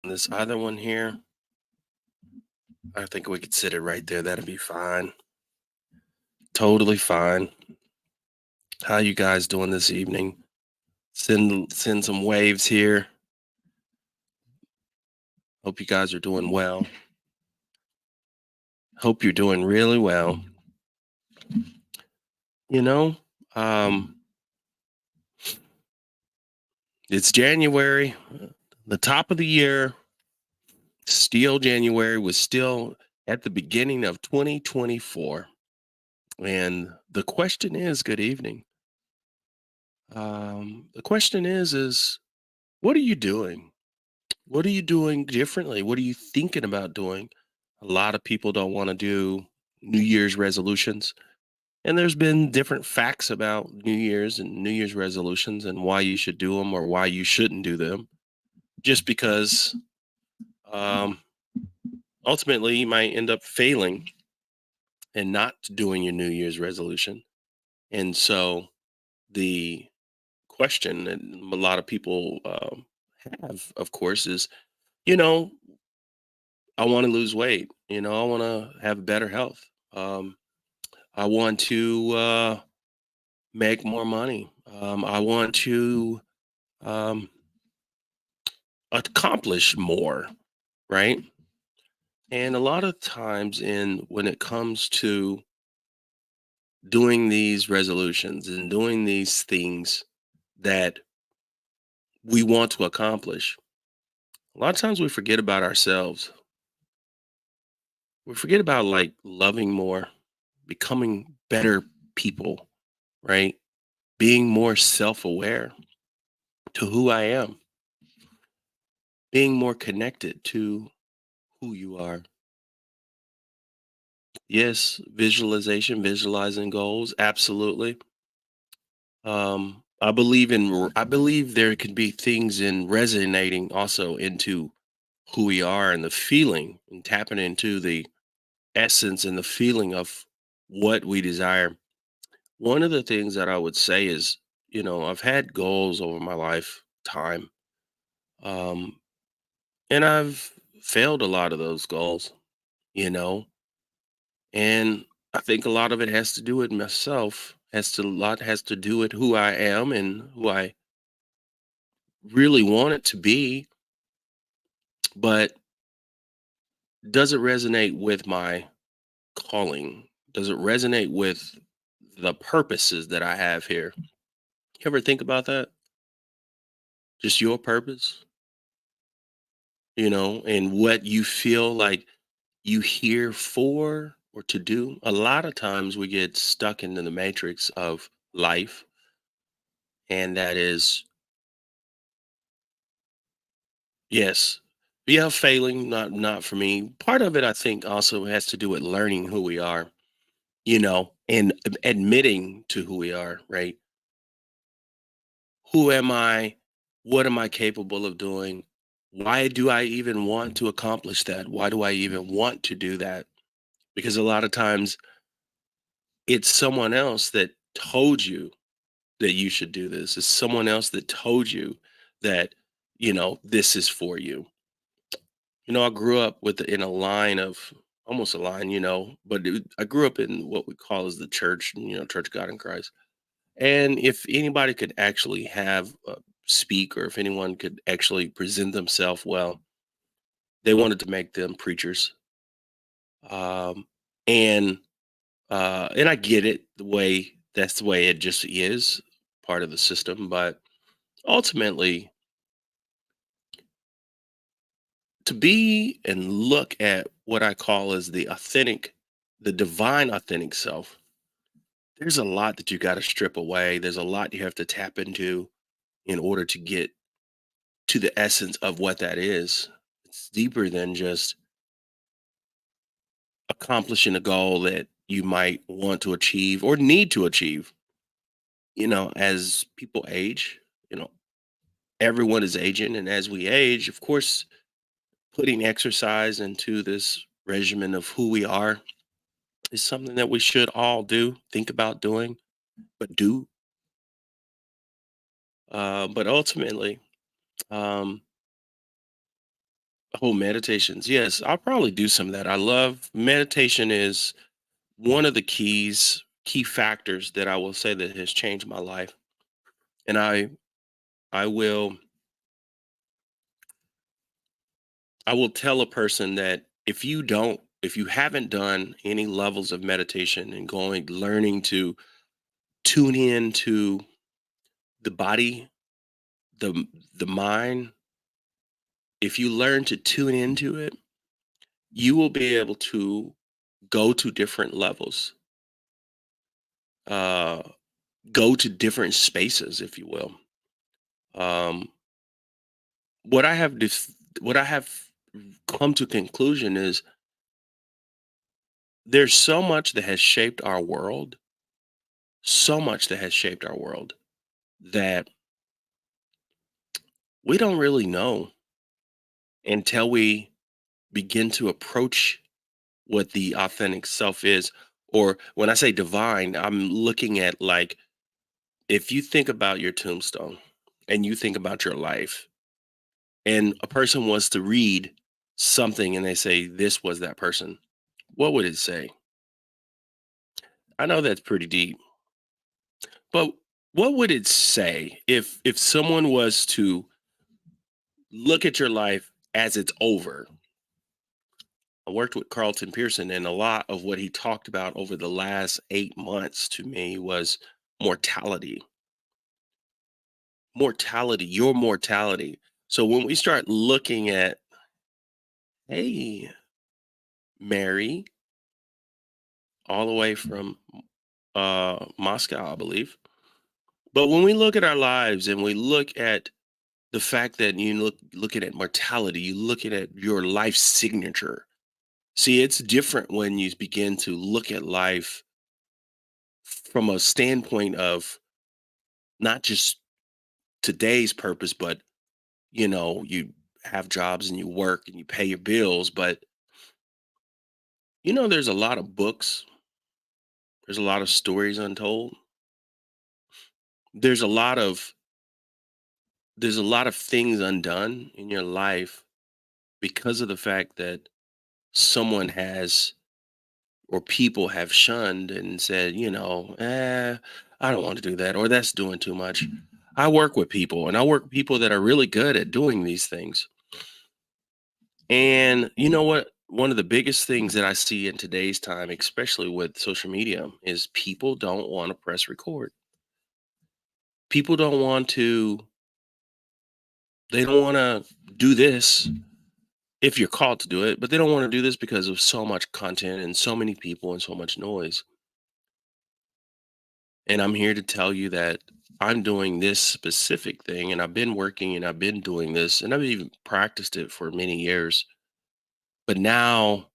This other one here, I think we could sit it right there. That'd be fine. Totally fine. How you guys doing this evening? Send some waves here. Hope you guys are doing well. Hope you're doing really well. You know, um, it's January, the top of the year. Still January was still at the beginning of 2024. And the question is, good evening. The question is what are you doing? What are you doing differently? What are you thinking about doing? A lot of people don't want to do New Year's resolutions. And there's been different facts about New Year's and New Year's resolutions and why you should do them or why you shouldn't do them. Just because um, ultimately you might end up failing and not doing your New Year's resolution. And so the question that a lot of people have, of course, is, you know, I want to lose weight. I want to have better health. Um, I want to make more money. I want to um, accomplish more, right? And a lot of times, in when it comes to doing these resolutions and doing these things that we want to accomplish, a lot of times we forget about ourselves. We forget about like loving more, becoming better people, right? Being more self aware to who I am, being more connected to who you are. Yes, visualization, visualizing goals, absolutely. I believe there could be things in resonating also into who we are and the feeling and tapping into the essence and the feeling of what we desire. One of the things that I would say is, I've had goals over my lifetime. Um, and I've failed a lot of those goals, you know, and I think a lot of it has to do with myself. Has to do with who I am and who I really want it to be, but does it resonate with my calling? Does it resonate with the purposes that I have here? You ever think about that? Just your purpose, and what you feel like you here for or to do. A lot of times we get stuck into the matrix of life, and that is, yes, yeah, failing, not for me. Part of it, I think, also has to do with learning who we are, and admitting to who we are, right? Who am I? What am I capable of doing? Why do I even want to accomplish that? Why do I even want to do that? Because a lot of times it's someone else that told you that you should do this. It's someone else that told you that, this is for you. I grew up in a line of almost a line, but I grew up in what we call as the church, Church of God in Christ. And if anybody could actually have speak, or if anyone could actually present themselves well, they wanted to make them preachers. Um, and and I get it, that's the way it just is, part of the system. But ultimately, to be and look at what I call as the divine authentic self, there's a lot that you got to strip away. There's a lot you have to tap into in order to get to the essence of what that is. It's deeper than just accomplishing a goal that you might want to achieve or need to achieve. As people age, you know, everyone is aging. And as we age, of course, putting exercise into this regimen of who we are is something that we should all do, think about doing, but do. But ultimately, um, Oh, meditations. Yes, I'll probably do some of that. I love meditation is one of the key factors that I will say that has changed my life. And I will I will tell a person that if you haven't done any levels of meditation and going learning to tune in to the body, the mind, if you learn to tune into it, you will be able to go to different levels, uh, go to different spaces, if you will. Um, what I have what I have come to conclusion is there's so much that has shaped our world, so much that has shaped our world that we don't really know until we begin to approach what the authentic self is. Or when I say divine, I'm looking at like if you think about your tombstone and you think about your life, and a person wants to read something and they say, this was that person, what would it say? I know that's pretty deep, but what would it say if someone was to look at your life as it's over? I worked with Carlton Pearson, and a lot of what he talked about over the last 8 months to me was mortality, your mortality. So when we start looking at, hey, Mary, all the way from Moscow, I believe. But when we look at our lives and we look at the fact that you looking at mortality, you looking at your life signature. See, it's different when you begin to look at life from a standpoint of not just today's purpose, but you have jobs and you work and you pay your bills, but there's a lot of books, there's a lot of stories untold. There's a lot of things undone in your life because of the fact that someone has or people have shunned and said, I don't want to do that, or that's doing too much. I work with people and I work with people that are really good at doing these things. And you know what? One of the biggest things that I see in today's time, especially with social media, is people don't want to press record. People don't want to, they don't want to do this if you're called to do it, but they don't want to do this because of so much content and so many people and so much noise. And I'm here to tell you that I'm doing this specific thing and I've been working and I've been doing this and I've even practiced it for many years. But now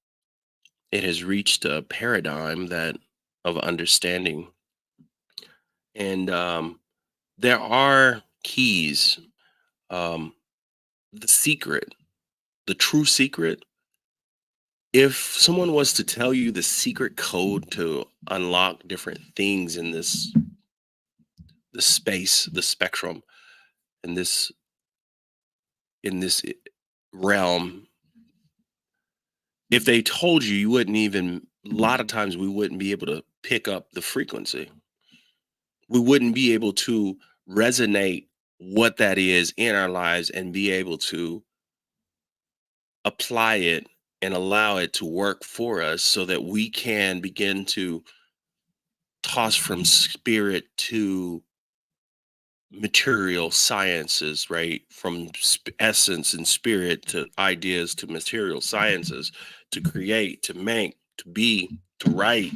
it has reached a paradigm that of understanding. And there are keys. Um, the secret, the true secret, if someone was to tell you the secret code to unlock different things in this space, the spectrum, in this realm, if they told you, you wouldn't even, a lot of times we wouldn't be able to pick up the frequency. We wouldn't be able to resonate what that is in our lives and be able to apply it and allow it to work for us so that we can begin to toss from spirit to material sciences, right? From essence and spirit to ideas to material sciences, to create, to make, to be, to write.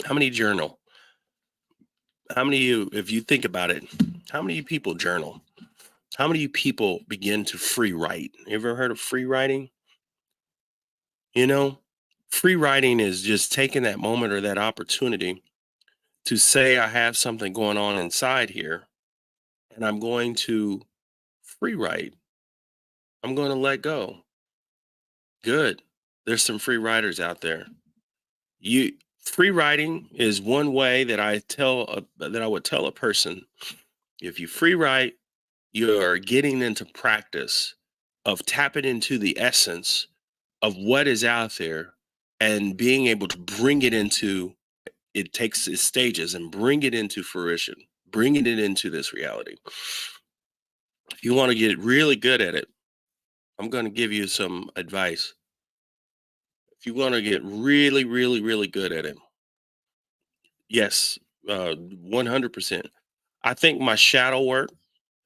How many journal? How many you, if you think about it, how many people journal? How many people begin to free write? You ever heard of free writing? You know, free writing is just taking that moment or that opportunity to say, I have something going on inside here, and I'm going to free write. I'm going to let go. Good. There's some free writers out there. You Free writing is one way that that I would tell a person, if you free write, you're getting into practice of tapping into the essence of what is out there and being able to bring it into it takes its stages and bring it into fruition, bringing it into this reality. If you want to get really good at it, I'm going to give you some advice. If you want to get really, really, really good at it, yes, 100%. I think my shadow work,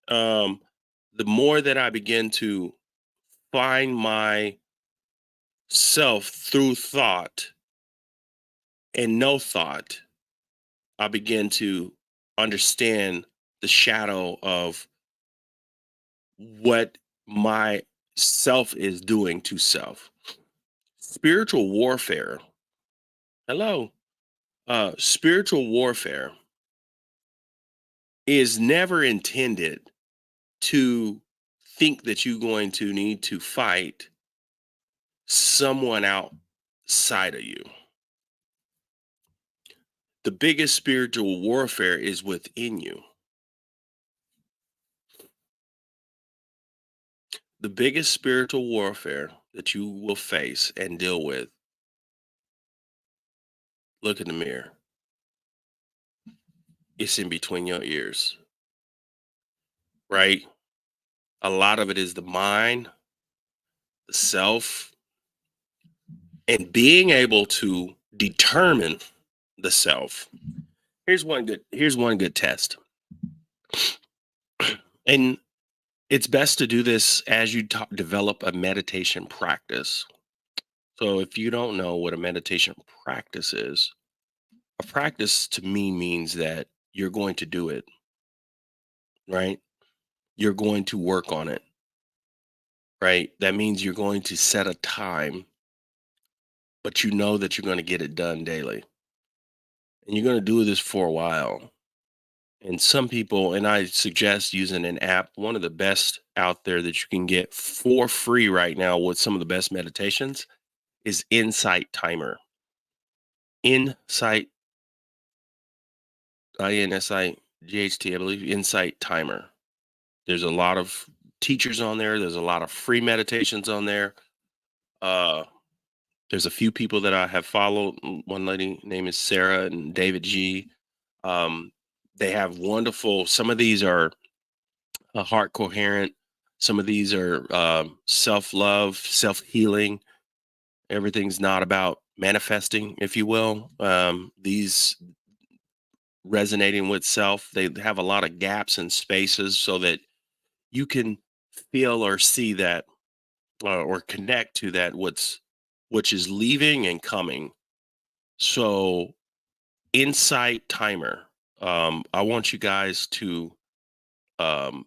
um, the more that I begin to find myself through thought and no thought, I begin to understand the shadow of what my self is doing to self. Spiritual warfare. Hello. Spiritual warfare is never intended to think that you're going to need to fight someone outside of you. The biggest spiritual warfare is within you. The biggest spiritual warfare that you will face and deal with, look in the mirror. It's in between your ears, right? A lot of it is the mind, the self, and being able to determine the self. Here's one good test. And it's best to do this as you develop a meditation practice. So if you don't know what a meditation practice is, a practice to me means that you're going to do it, right? You're going to work on it, right? That means you're going to set a time, but you know that you're going to get it done daily. And you're going to do this for a while. And some people, and I suggest using an app, one of the best out there that you can get for free right now with some of the best meditations is Insight Timer. Insight, INSIGHT, I believe, Insight Timer. There's a lot of teachers on there. There's a lot of free meditations on there. Uh, there's a few people that I have followed. One lady name is Sarah and David G. Um, they have wonderful. Some of these are heart coherent. Some of these are self love, self healing. Everything's not about manifesting, if you will. These resonating with self, they have a lot of gaps and spaces so that you can feel or see that or connect to that which is leaving and coming. So Insight Timer. I want you guys to um,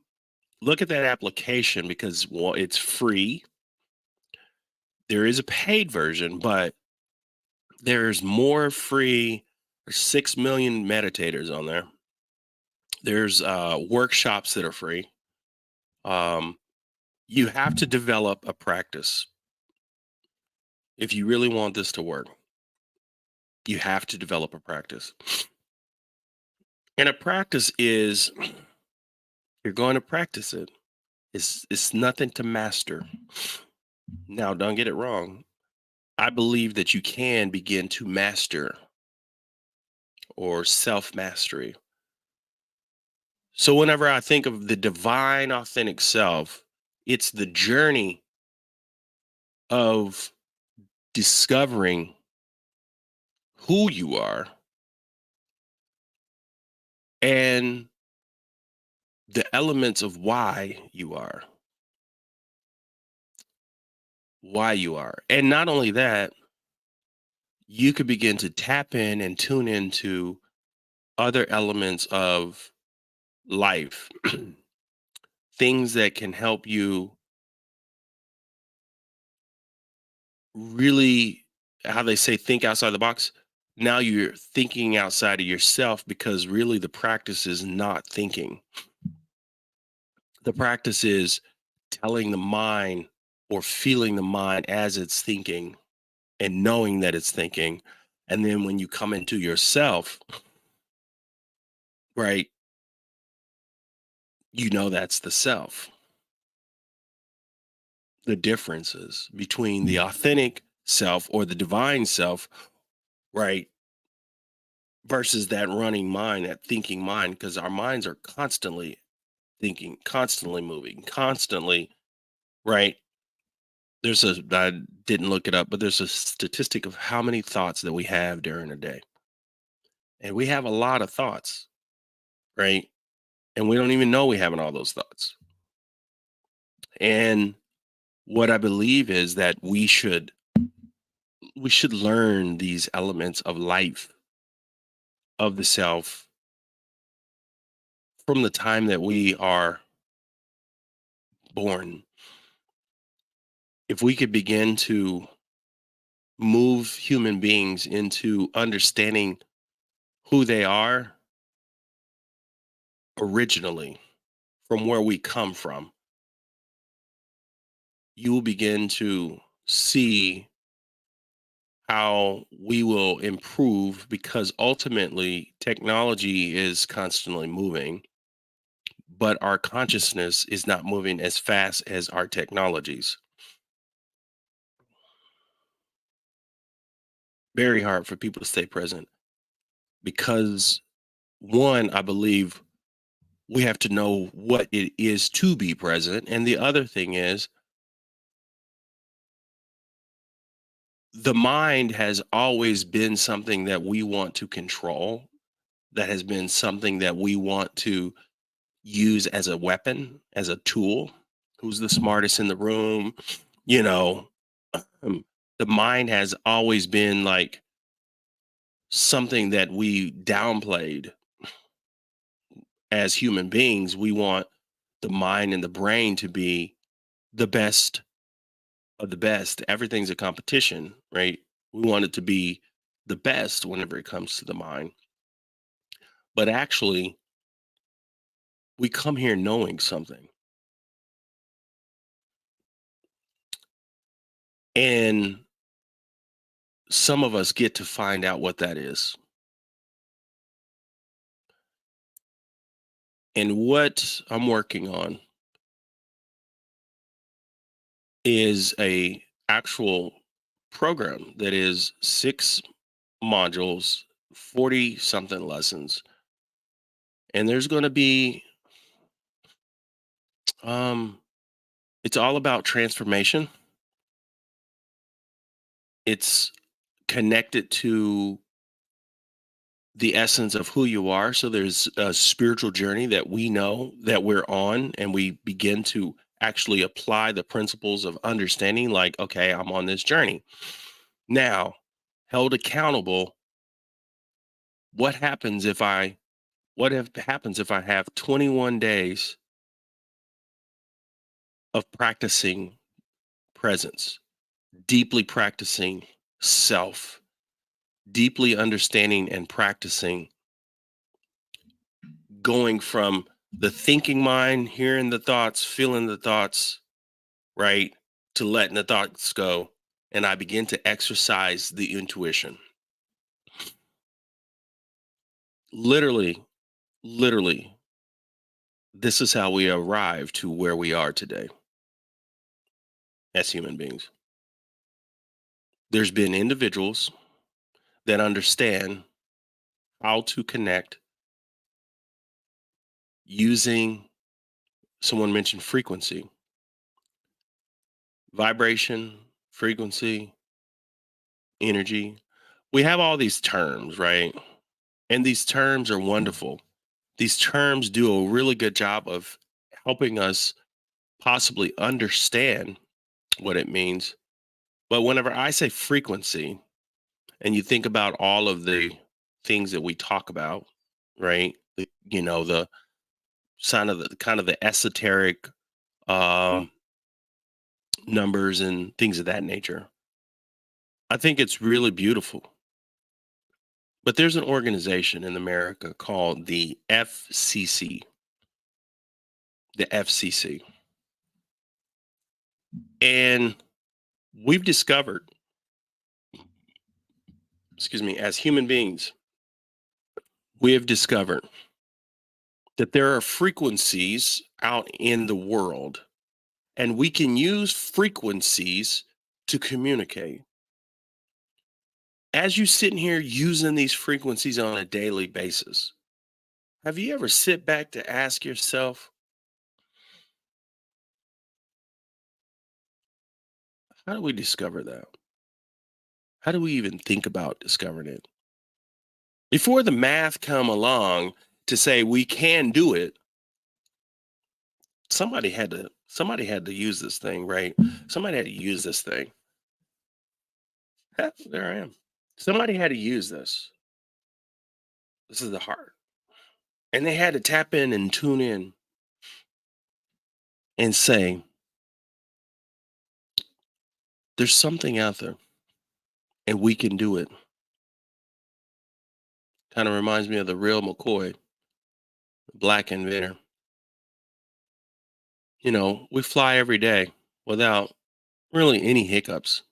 look at that application because well, it's free. There is a paid version, but there's more free. There's 6 million meditators on there. There's workshops that are free. Um, you have to develop a practice if you really want this to work. You have to develop a practice, and a practice is you're going to practice it. It's nothing to master. Now, don't get it wrong. I believe that you can begin to master or self mastery. So, whenever I think of the divine, authentic self, it's the journey of discovering who you are and the elements of why you are. And not only that, you could begin to tap in and tune into other elements of life, things that can help you really, how they say, think outside the box. Now you're thinking outside of yourself because really the practice is not thinking. The practice is telling the mind or feeling the mind as it's thinking and knowing that it's thinking. And then when you come into yourself, right, you know that's the self. the differences between the authentic self or the divine self, right, versus that running mind, that thinking mind, because our minds are constantly thinking, constantly moving, constantly, right? I didn't look it up, but there's a statistic of how many thoughts that we have during a day. And we have a lot of thoughts, right? And we don't even know we having all those thoughts. And what I believe is that we should learn these elements of life, of the self, from the time that we are born. If we could begin to move human beings into understanding who they are originally, from where we come from, you will begin to see how we will improve, because ultimately technology is constantly moving, but our consciousness is not moving as fast as our technologies. Very hard for people to stay present because, one, I believe we have to know what it is to be present. And the other thing is, the mind has always been something that we want to control, that has been something that we want to use as a weapon, as a tool. Who's the smartest in the room? You know, um, the mind has always been like something that we downplayed as human beings. We want the mind and the brain to be the best of the best. Everything's a competition, right? We want it to be the best whenever it comes to the mind. But actually, we come here knowing something. And some of us get to find out what that is. And what I'm working on is a actual program that is 6 modules, 40 something lessons. And there's going to be um it's all about transformation. It's connected to the essence of who you are. So there's a spiritual journey that we know that we're on, and we begin to actually apply the principles of understanding, like, okay, I'm on this journey. Now, held accountable, what happens if I happens if I have 21 days of practicing presence, deeply practicing self, deeply understanding and practicing, going from the thinking mind, hearing the thoughts, feeling the thoughts, right, to letting the thoughts go. And I begin to exercise the intuition. Literally, literally, this is how we arrive to where we are today as human beings. There's been individuals that understand how to connect using, someone mentioned frequency, vibration, frequency, energy. We have all these terms, right? And these terms are wonderful. These terms do a really good job of helping us possibly understand what it means. But whenever I say frequency, and you think about all of the things that we talk about, right? The sign of the kind of the esoteric um, numbers and things of that nature. I think it's really beautiful. But there's an organization in America called the FCC, the FCC. And we've discovered, excuse me, as human beings, we have discovered that there are frequencies out in the world and we can use frequencies to communicate. As you sitting here using these frequencies on a daily basis, have you ever sit back to ask yourself, how do we discover that? How do we even think about discovering it? Before the math come along to say we can do it, somebody had to use this thing, right? Somebody had to use this thing. There I am. Somebody had to use this. This is the heart. And they had to tap in and tune in and say, there's something out there and we can do it. Kind of reminds me of the real McCoy, black inventor. We fly every day without really any hiccups.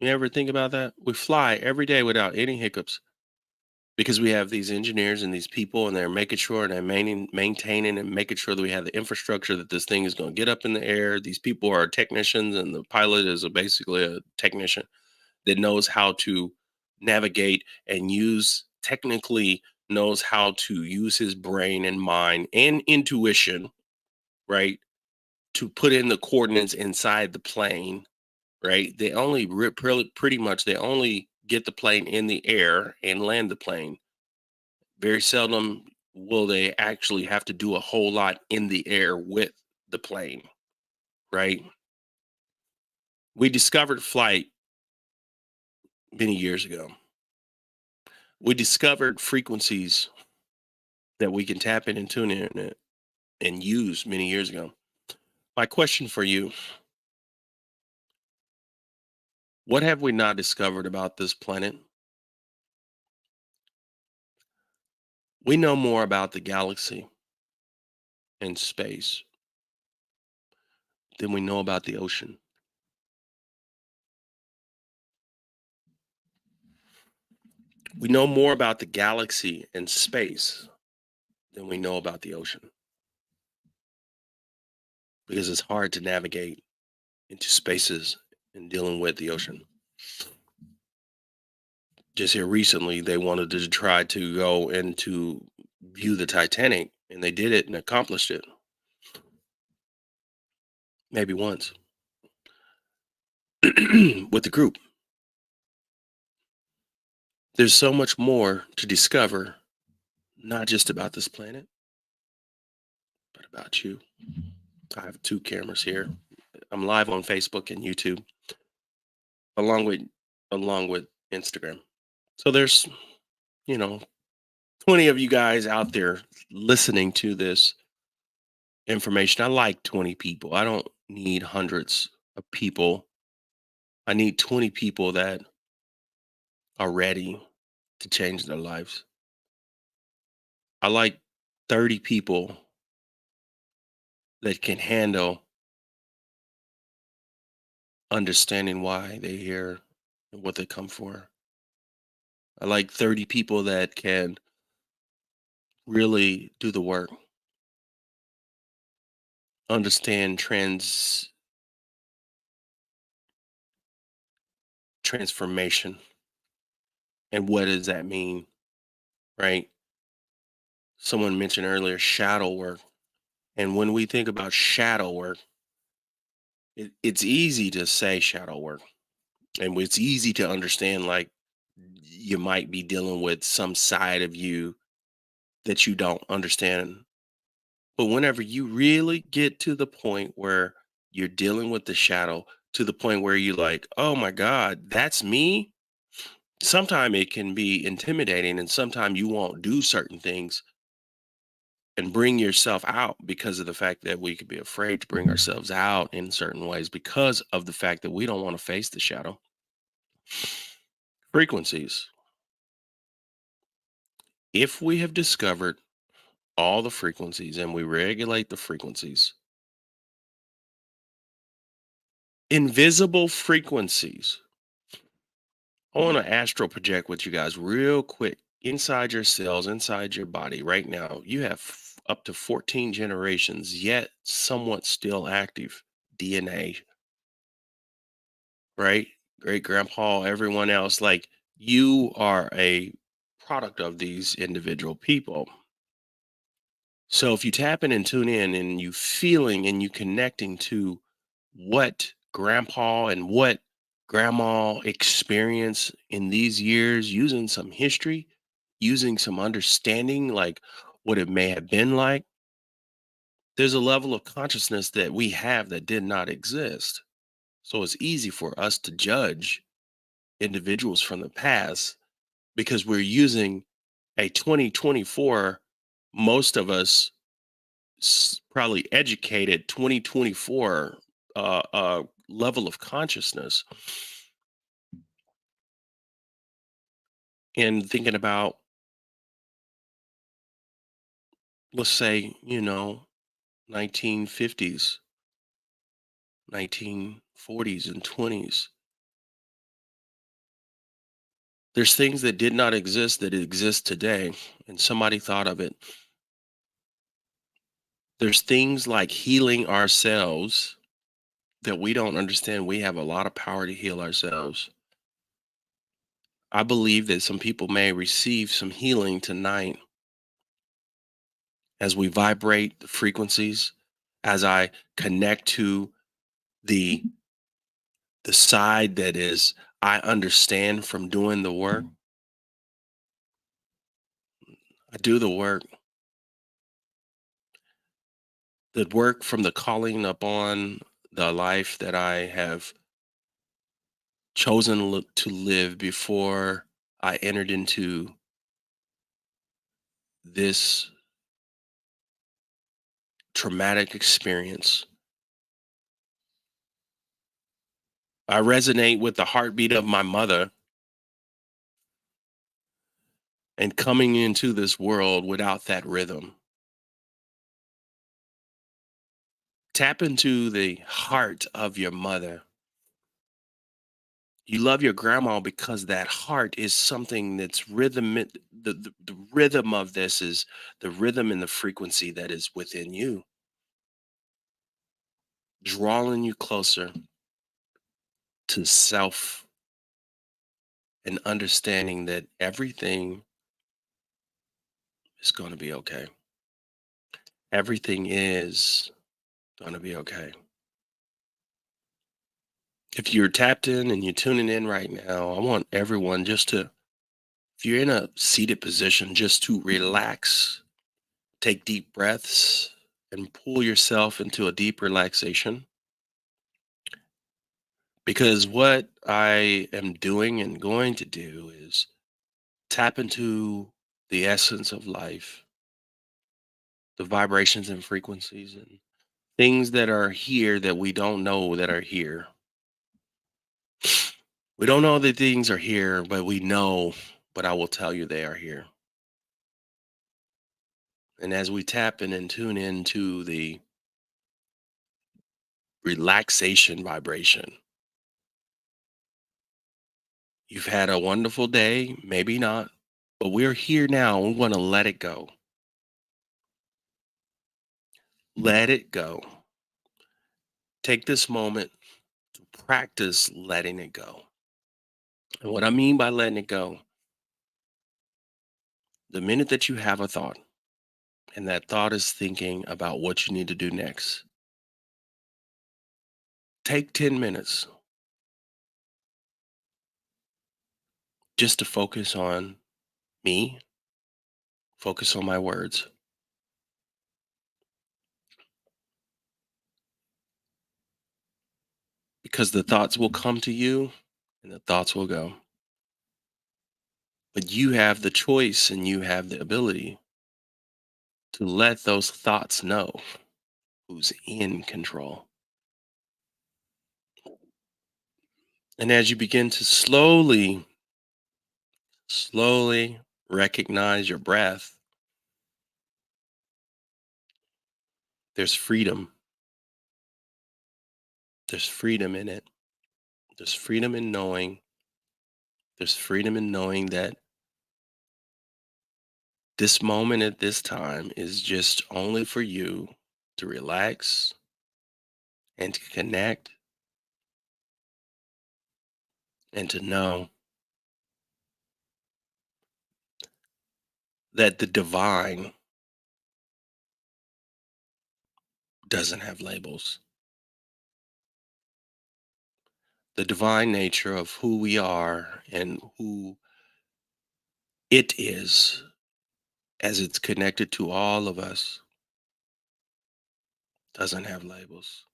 You ever think about that? We fly every day without any hiccups because we have these engineers and these people, and they're making sure and they're maintaining and making sure that we have the infrastructure that this thing is going to get up in the air. These people are technicians, and the pilot is basically a technician that knows how to navigate and technically knows how to use his brain and mind and intuition, right, to put in the coordinates inside the plane, right? They only pretty much they only get the plane in the air and land the plane. Very seldom will they actually have to do a whole lot in the air with the plane, right? We discovered flight many years ago. We discovered frequencies that we can tap in and tune in and use many years ago. My question for you: what have we not discovered about this planet? We know more about the galaxy and space than we know about the ocean. We know more about the galaxy and space than we know about the ocean because it's hard to navigate into spaces and dealing with the ocean. Just here recently, they wanted to try to go and to view the Titanic, and they did it and accomplished it maybe once with the group. There's so much more to discover, not just about this planet, but about you. I have two cameras here. I'm live on Facebook and YouTube, along with Instagram. So there's, you know, 20 of you guys out there listening to this information. I like 20 people. I don't need hundreds of people. I need 20 people that are ready to change their lives. I like 30 people that can handle understanding why they're here and what they come for. I like 30 people that can really do the work, understand transformation and what does that mean, right? Someone mentioned earlier shadow work. And when we think about shadow work, it's easy to say shadow work. And it's easy to understand, like, you might be dealing with some side of you that you don't understand. But whenever you really get to the point where you're dealing with the shadow, to the point where you're like, oh my God, that's me. Sometimes it can be intimidating, and sometimes you won't do certain things and bring yourself out because of the fact that we could be afraid to bring ourselves out in certain ways because of the fact that we don't want to face the shadow. Frequencies. If we have discovered all the frequencies and we regulate the frequencies, invisible frequencies. I want to astral project with you guys real quick. Inside your cells, inside your body right now, you have up to 14 generations yet somewhat still active. DNA, right? Great grandpa, everyone else, like you are a product of these individual people. So if you tap in and tune in and you feeling and you connecting to what grandpa and what grandma experience in these years, using some history, using some understanding, like what it may have been like, there's a level of consciousness that we have that did not exist. So it's easy for us to judge individuals from the past because we're using a 2024, most of us probably educated 2024 level of consciousness, and thinking about, let's say, 1950s, 1940s and 20s. There's things that did not exist that exist today, and somebody thought of it. There's things like healing ourselves that we don't understand. We have a lot of power to heal ourselves. I believe that some people may receive some healing tonight as we vibrate the frequencies, as I connect to the the side that is I understand from doing the work. I do the work from the calling upon the life that I have chosen to live before I entered into this traumatic experience. I resonate with the heartbeat of my mother, and coming into this world without that rhythm. Tap into the heart of your mother. You love your grandma because that heart is something that's rhythm. The rhythm of this is the rhythm and the frequency that is within you, drawing you closer to self and understanding that everything is going to be okay. Everything is going to be okay. If you're tapped in and you're tuning in right now, I want everyone just to, if you're in a seated position, just to relax, take deep breaths, and pull yourself into a deep relaxation. Because what I am doing and going to do is tap into the essence of life, the vibrations and frequencies, and things that are here that we don't know that are here. We don't know that things are here, but we know, but I will tell you they are here. And as we tap in and tune into the relaxation vibration, you've had a wonderful day, maybe not, but we're here now. We want to let it go. Let it go. Take this moment to practice letting it go. And what I mean by letting it go, the minute that you have a thought and that thought is thinking about what you need to do next, take 10 minutes just to focus on me, focus on my words, because the thoughts will come to you and the thoughts will go. But you have the choice and you have the ability to let those thoughts know who's in control. And as you begin to slowly recognize your breath, there's freedom. There's freedom in it. There's freedom in knowing. There's freedom in knowing that this moment at this time is just only for you to relax and to connect and to know that the divine doesn't have labels. The divine nature of who we are and who it is, as it's connected to all of us, doesn't have labels.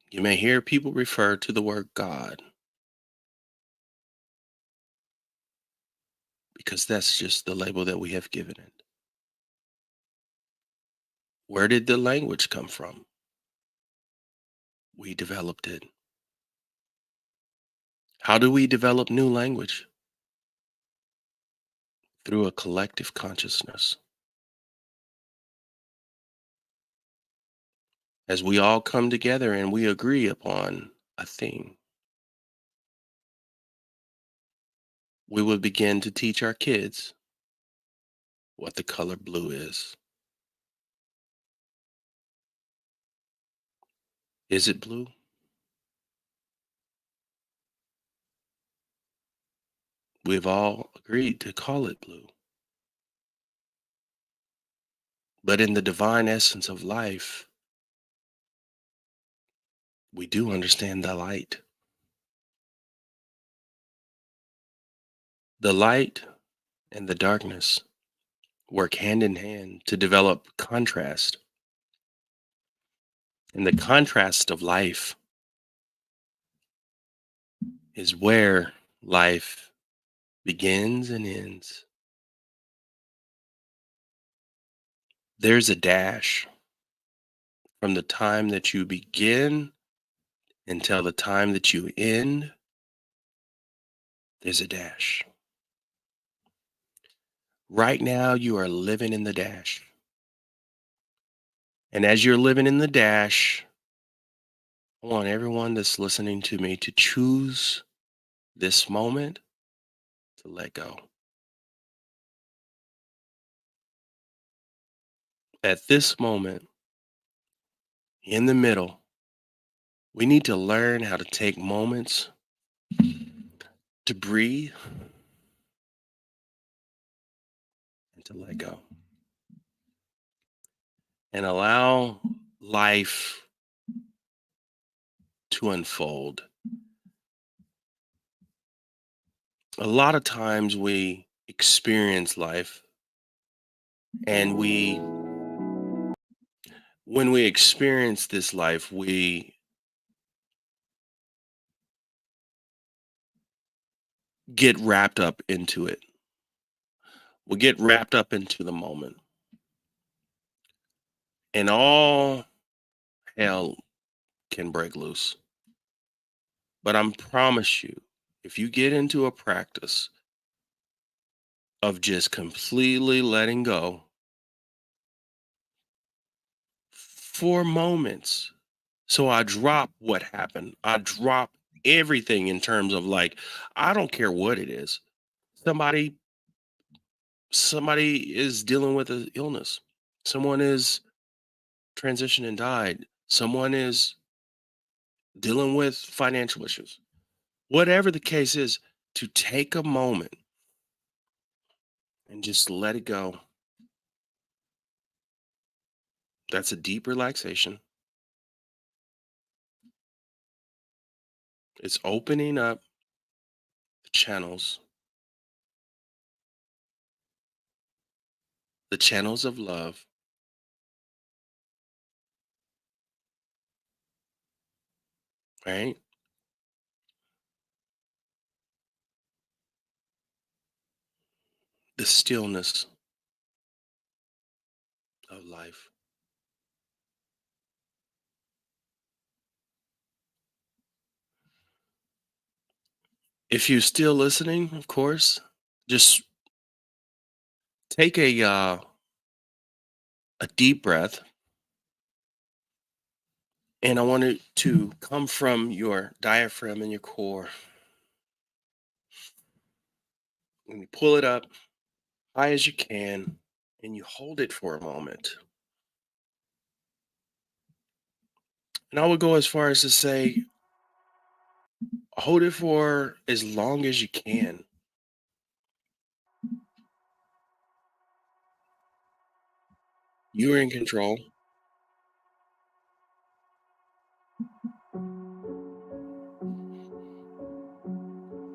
You may hear people refer to the word God because that's just the label that we have given it. Where did the language come from? We developed it. How do we develop new language? Through a collective consciousness. As we all come together and we agree upon a thing, we will begin to teach our kids what the color blue is. Is it blue? We've all agreed to call it blue. But in the divine essence of life, we do understand the light. The light and the darkness work hand in hand to develop contrast. And the contrast of life is where life begins and ends. There's a dash from the time that you begin until the time that you end. There's a dash. Right now, you are living in the dash. And as you're living in the dash, I want everyone that's listening to me to choose this moment to let go. At this moment, in the middle, we need to learn how to take moments to breathe and to let go and allow life to unfold. A lot of times we experience life and when we experience this life, we get wrapped up into it. We get wrapped up into the moment and all hell can break loose. But I promise you, if you get into a practice of just completely letting go for moments, so I drop what happened. I drop everything in terms of like, I don't care what it is. Somebody, somebody is dealing with an illness. Someone is transitioned and died. Someone is dealing with financial issues. Whatever the case is, to take a moment and just let it go. That's a deep relaxation. It's opening up channels, the channels of love, right? The stillness of life. If you're still listening, of course, just take a deep breath, and I want it to come from your diaphragm and your core. And you pull it up high as you can, and you hold it for a moment. And I would go as far as to say, hold it for as long as you can. You're in control,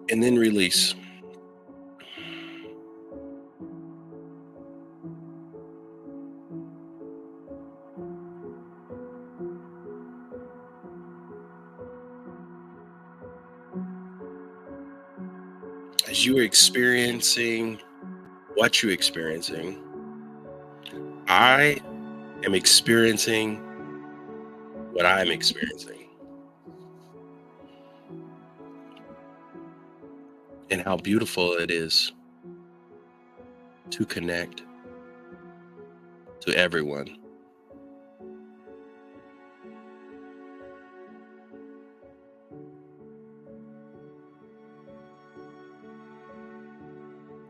and then release. As you are experiencing what you're experiencing, I am experiencing what I'm experiencing and how beautiful it is to connect to everyone.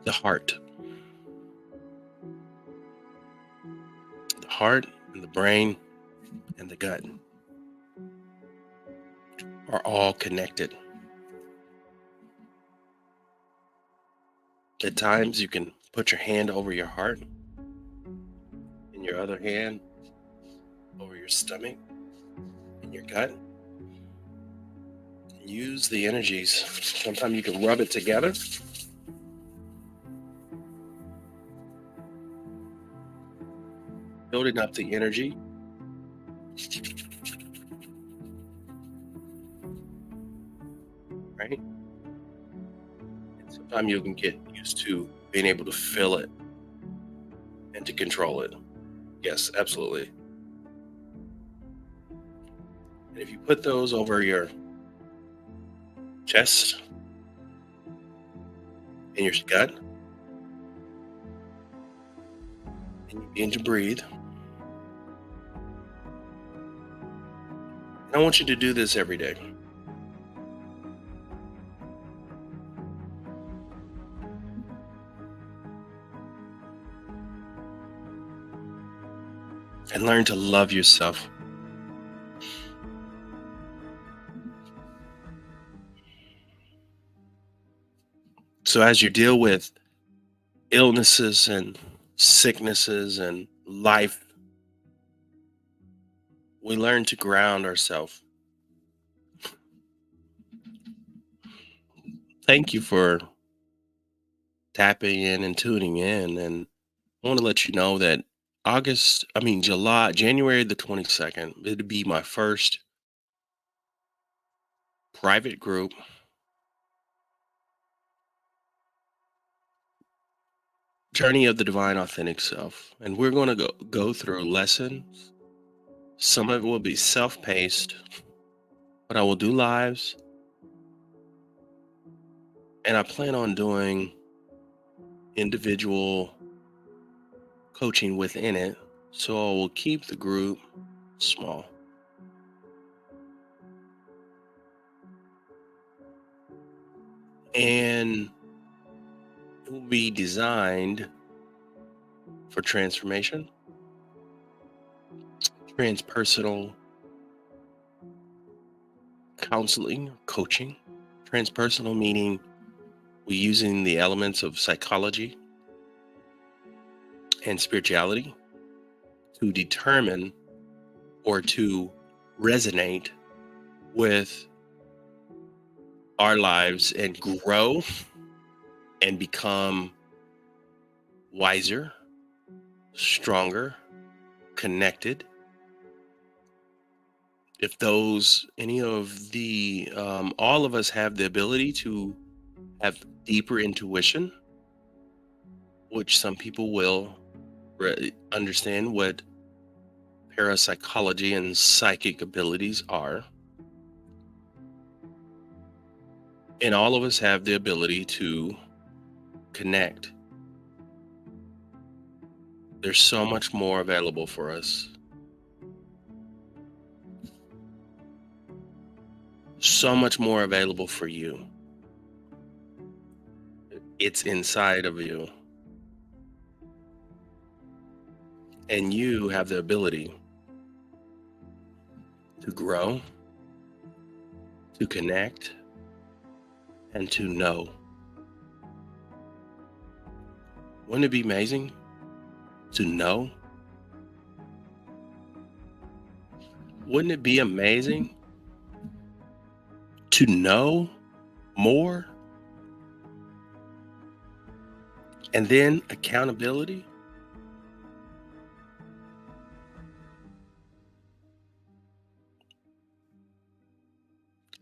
The heart, the heart and the brain and the gut are all connected. At times, you can put your hand over your heart and your other hand over your stomach and your gut and use the energies. Sometimes you can rub it together, building up the energy, right? And sometimes you can get used to being able to feel it and to control it. Yes, absolutely. And if you put those over your chest and your gut, and you begin to breathe, and I want you to do this every day. And learn to love yourself. So as you deal with illnesses and sicknesses and life, we learn to ground ourselves. Thank you for tapping in and tuning in. And I want to let you know that January the 22nd, it'll be my first private group journey of the divine authentic self. And we're going to go through lessons. Some of it will be self-paced, but I will do lives, and I plan on doing individual coaching within it. So I will keep the group small. And it will be designed for transformation, transpersonal counseling, coaching. Transpersonal meaning we're using the elements of psychology and spirituality to determine or to resonate with our lives and grow and become wiser, stronger, connected. If those, any of the, all of us have the ability to have deeper intuition, which some people will understand what parapsychology and psychic abilities are. And all of us have the ability to connect. There's so much more available for us. So much more available for you. It's inside of you. And you have the ability to grow, to connect, and to know. Wouldn't it be amazing to know? Wouldn't it be amazing to know more? And then accountability?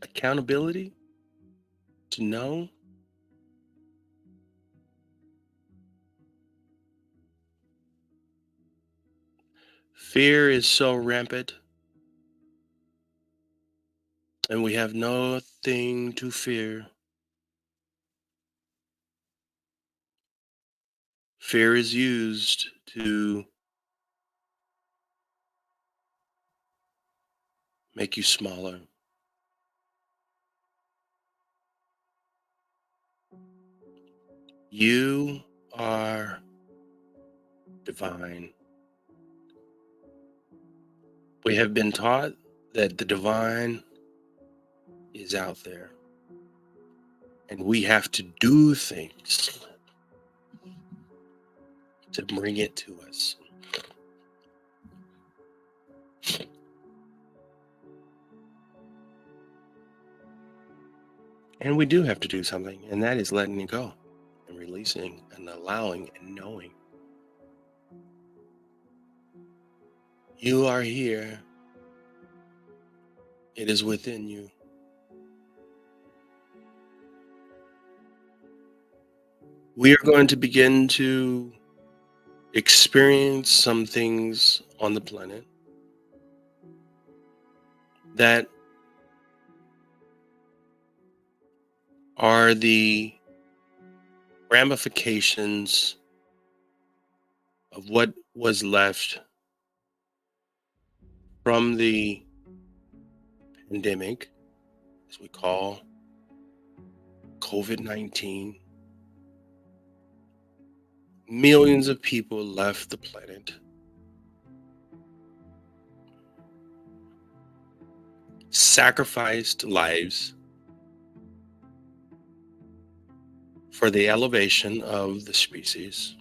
Accountability to know? Fear is so rampant, and we have nothing to fear. Fear is used to make you smaller. You are divine. We have been taught that the divine is out there, and we have to do things to bring it to us. And we do have to do something, and that is letting it go and releasing and allowing and knowing. You are here. It is within you. We are going to begin to experience some things on the planet that are the ramifications of what was left from the pandemic, as we call COVID-19. Millions of people left the planet, sacrificed lives for the elevation of the species.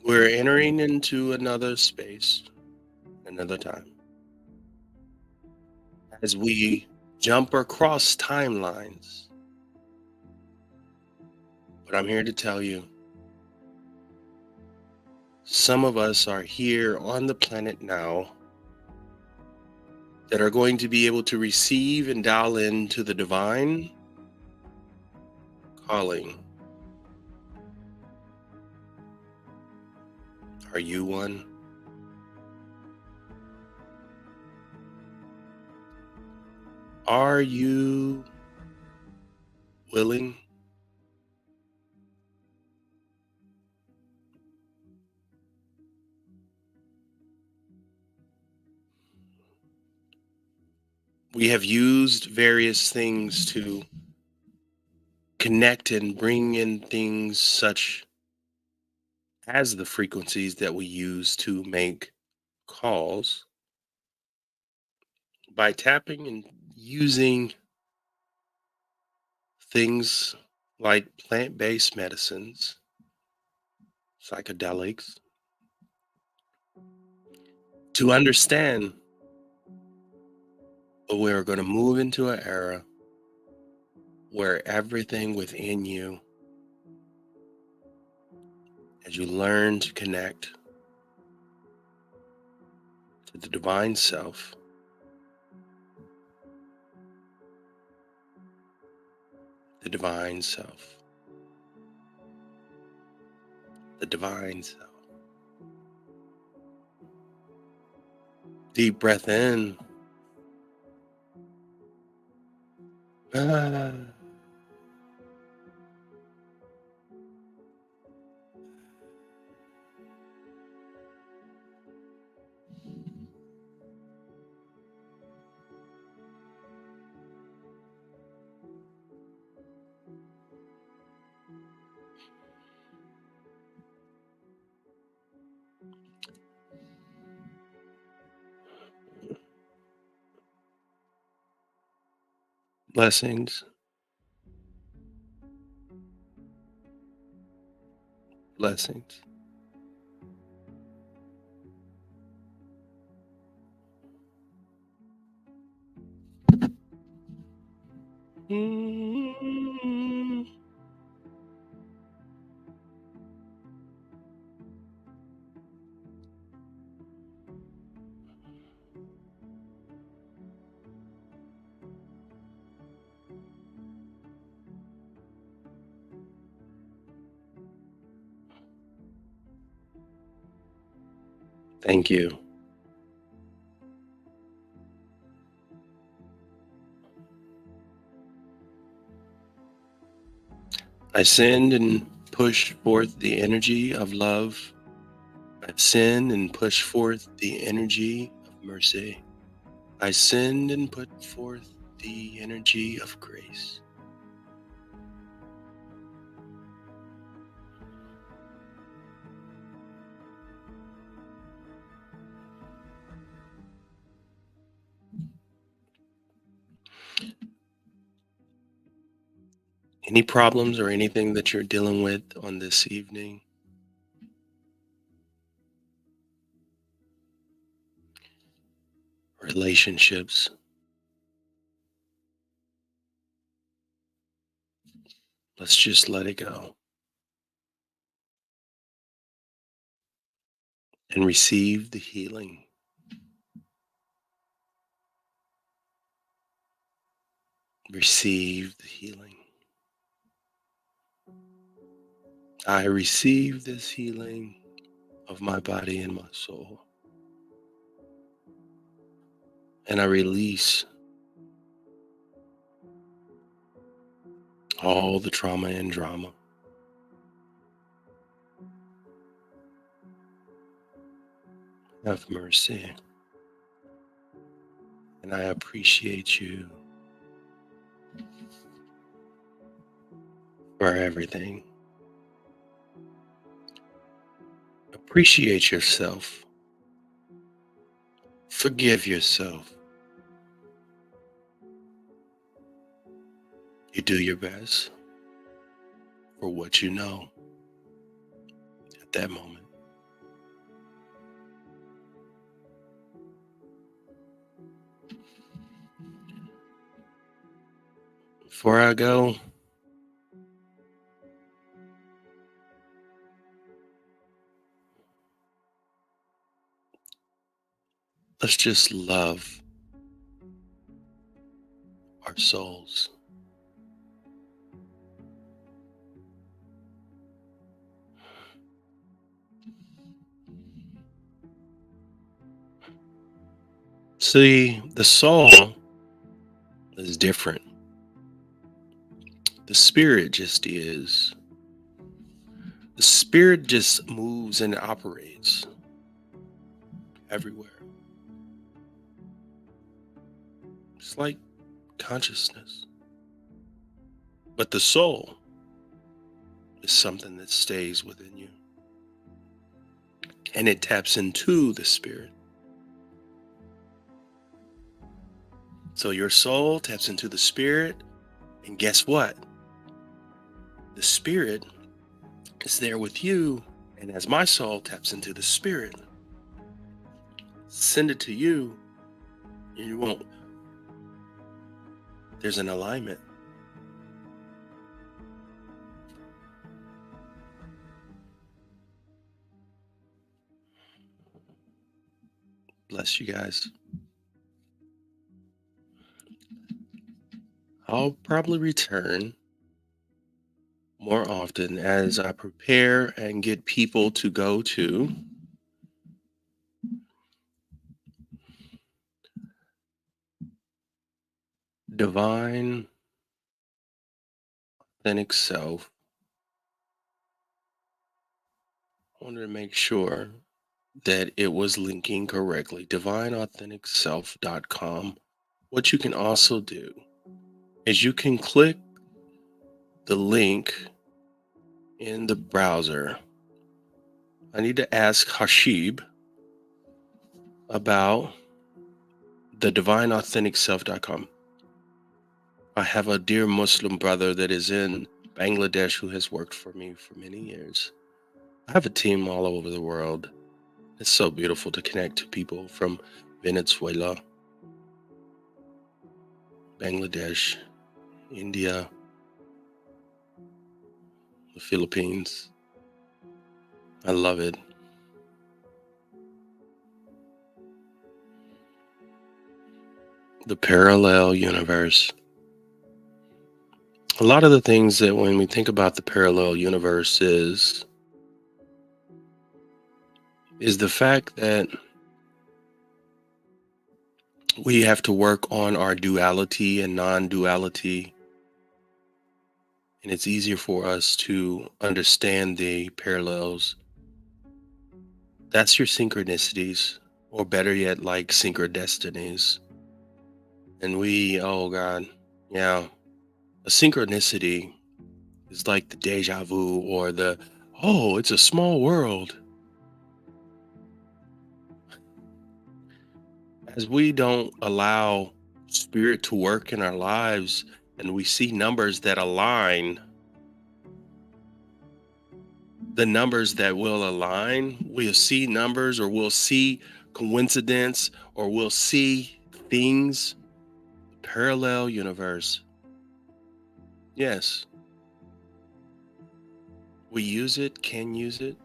We're entering into another space, another time, as we jump across timelines. But I'm here to tell you, some of us are here on the planet now that are going to be able to receive and dial into the divine calling. Are you one? Are you willing? We have used various things to connect and bring in things such as the frequencies that we use to make calls by tapping and using things like plant-based medicines, psychedelics, to understand. But we're going to move into an era where everything within you, as you learn to connect to the divine self, the divine self, the divine self. Deep breath in. Ah. Blessings. Blessings. Mm. Thank you. I send and push forth the energy of love. I send and push forth the energy of mercy. I send and put forth the energy of grace. Any problems or anything that you're dealing with on this evening, relationships, let's just let it go and receive the healing. Receive the healing. I receive this healing of my body and my soul. And I release all the trauma and drama. Have mercy. And I appreciate you for everything. Appreciate yourself. Forgive yourself. You do your best for what you know at that moment. Before I go, let's just love our souls. See, the soul is different. The spirit just is. The spirit just moves and operates everywhere. It's like consciousness. But the soul is something that stays within you. And it taps into the spirit. So your soul taps into the spirit. And guess what? The spirit is there with you. And as my soul taps into the spirit, send it to you. And you won't. There's an alignment. Bless you guys. I'll probably return more often as I prepare and get people to go to Divine Authentic Self. I wanted to make sure that it was linking correctly. DivineAuthenticSelf.com. What you can also do is you can click the link in the browser. I need to ask Hashib about the DivineAuthenticSelf.com. I have a dear Muslim brother that is in Bangladesh who has worked for me for many years. I have a team all over the world. It's so beautiful to connect to people from Venezuela, Bangladesh, India, the Philippines. I love it. The parallel universe. A lot of the things that when we think about the parallel universe is the fact that we have to work on our duality and non-duality, and it's easier for us to understand the parallels. That's your synchronicities, or better yet, like synchrodestinies. And oh God, yeah, a synchronicity is like the deja vu or oh, it's a small world. As we don't allow spirit to work in our lives and we see numbers that align, the numbers that will align, we'll see numbers or we'll see coincidence or we'll see things, parallel universe. Yes, we use it, can use it.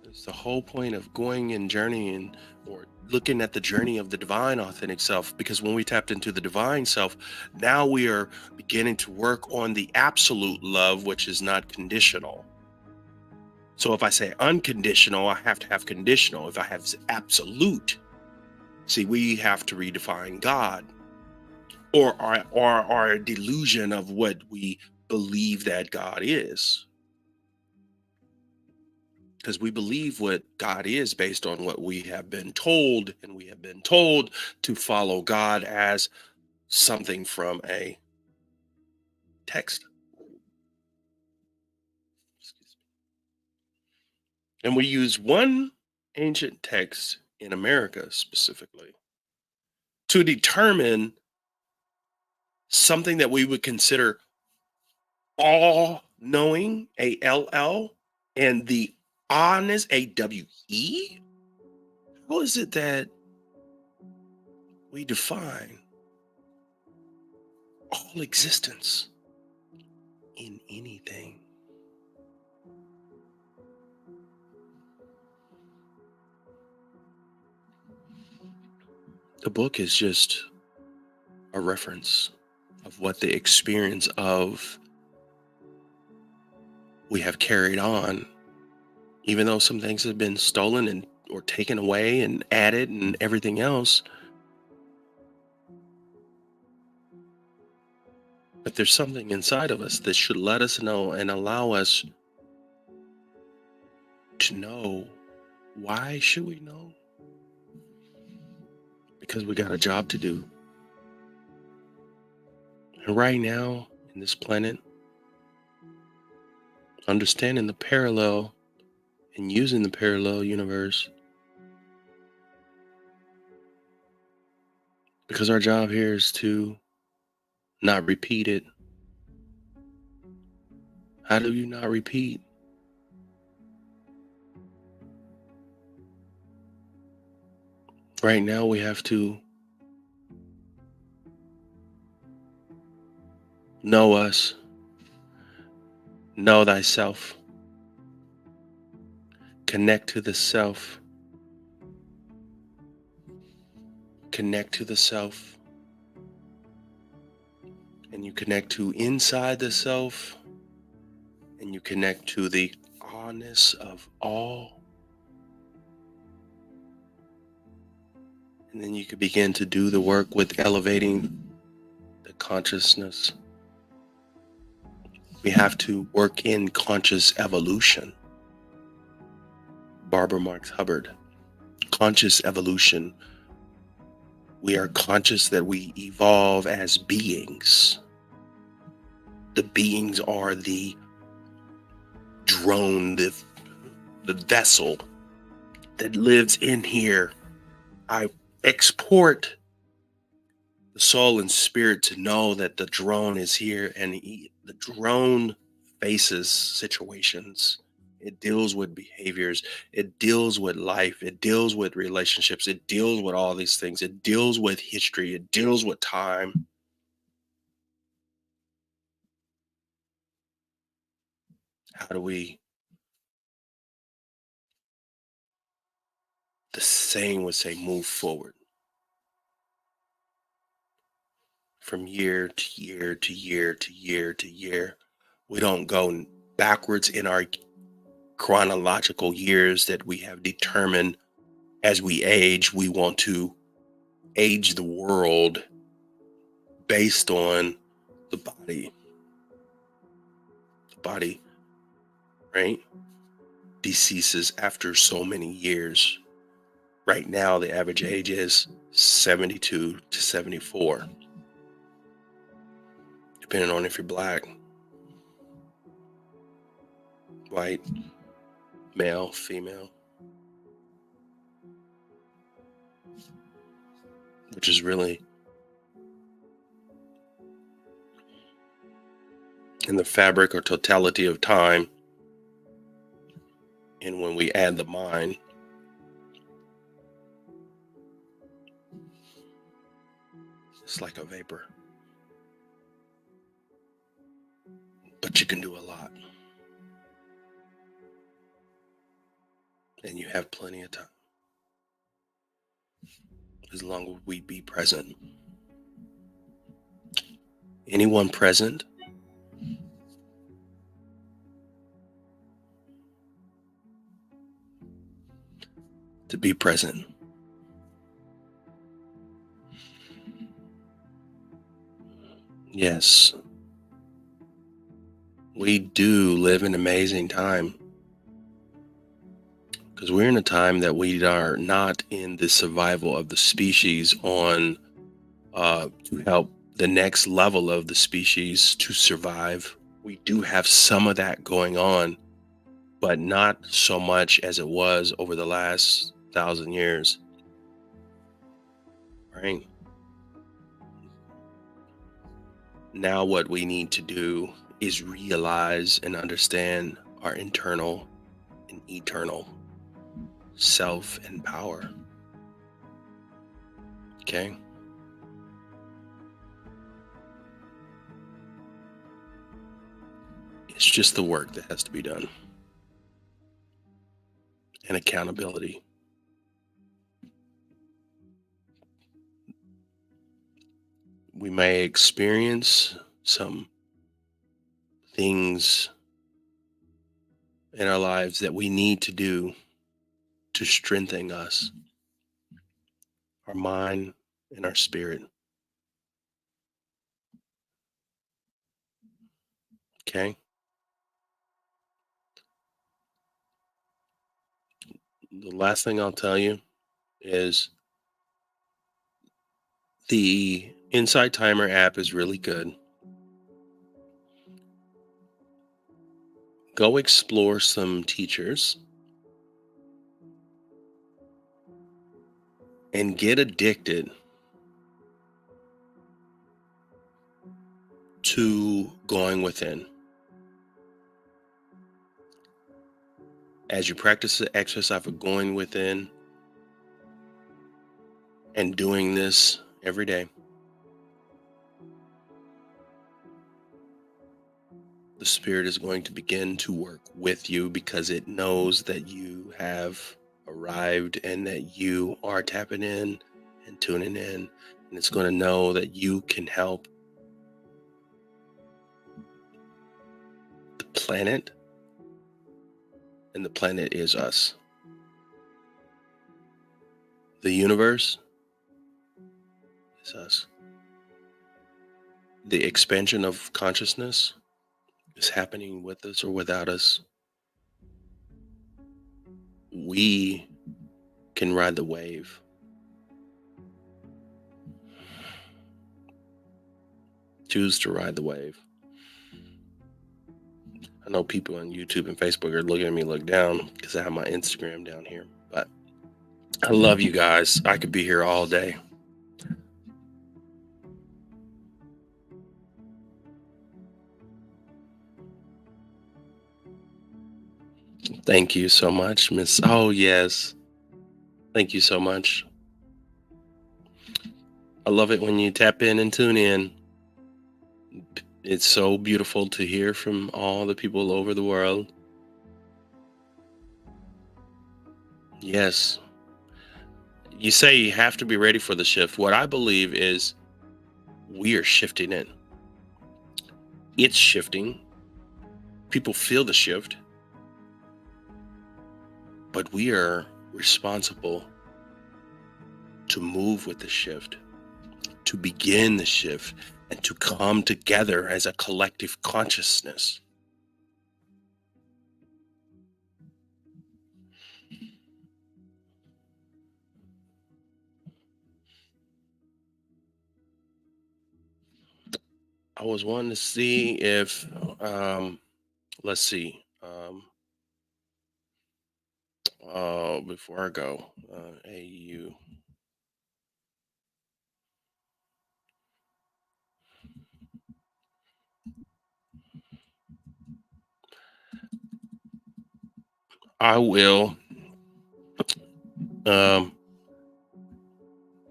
It's the whole point of going and journeying or looking at the journey of the divine authentic self. Because when we tapped into the divine self, now we are beginning to work on the absolute love, which is not conditional. So if I say unconditional, I have to have conditional. If I have absolute, see, we have to redefine God or our delusion of what we believe that God is. Because we believe what God is based on what we have been told, and we have been told to follow God as something from a text. And we use one ancient text in America specifically to determine something that we would consider all knowing, ALL, and the honest, AWE. How is it that we define all existence in anything? The book is just a reference of what the experience of we have carried on, even though some things have been stolen and or taken away and added and everything else. But there's something inside of us that should let us know and allow us to know. Why should we know? Because we got a job to do. And right now, in this planet, understanding the parallel and using the parallel universe, because our job here is to not repeat it. How do you not repeat? Right now, we have to know us, know thyself, connect to the self, connect to the self, and you connect to inside the self, and you connect to the honest of all. And then you can begin to do the work with elevating the consciousness. We have to work in conscious evolution. Barbara Marx Hubbard. Conscious evolution. We are conscious that we evolve as beings. The beings are the drone, the vessel that lives in here. I export the soul and spirit to know that the drone is here, and the drone faces situations. It deals with behaviors. It deals with life. It deals with relationships. It deals with all these things. It deals with history. It deals with time. How do we, the saying would say, move forward from year to year to year to year to year? We don't go backwards in our chronological years that we have determined. As we age, we want to age the world based on the body. The body, right, deceases after so many years. Right now, the average age is 72 to 74, depending on if you're black, white, male, female, which is really in the fabric or totality of time. And when we add the mind, it's like a vapor. But you can do a lot. And you have plenty of time. As long as we be present. Anyone present? To be present. Yes. We do live in an amazing time. Because we're in a time that we are not in the survival of the species on to help the next level of the species to survive. We do have some of that going on, but not so much as it was over the last 1,000 years. Right? Now what we need to do is realize and understand our internal and eternal self and power. Okay? It's just the work that has to be done. And accountability. We may experience some things in our lives that we need to do to strengthen us, our mind and our spirit. Okay? The last thing I'll tell you is the Insight Timer app is really good. Go explore some teachers and get addicted to going within. As you practice the exercise of going within and doing this every day, the spirit is going to begin to work with you because it knows that you have arrived and that you are tapping in and tuning in. And it's going to know that you can help the planet, and the planet is us. The universe is us. The expansion of consciousness is happening with us or without us. We can ride the wave. Choose to ride the wave. I know people on YouTube and Facebook are looking at me look down because I have my Instagram down here. But I love you guys. I could be here all day. Thank you so much, Miss. Oh, yes. Thank you so much. I love it when you tap in and tune in. It's so beautiful to hear from all the people over the world. Yes. You say you have to be ready for the shift. What I believe is we are shifting it. It's shifting. People feel the shift, but we are responsible to move with the shift, to begin the shift, and to come together as a collective consciousness. I was wanting to see if, let's see, before I go, AU, I will, um,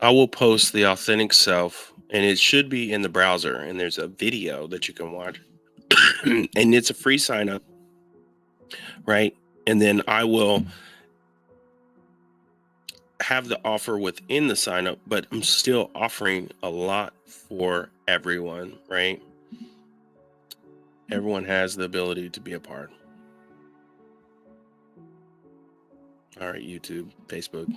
I will post the authentic self, and it should be in the browser. And there's a video that you can watch, and it's a free sign up, right? And then I will have the offer within the sign up, but I'm still offering a lot for everyone, right? Everyone has the ability to be a part. All right, YouTube, Facebook.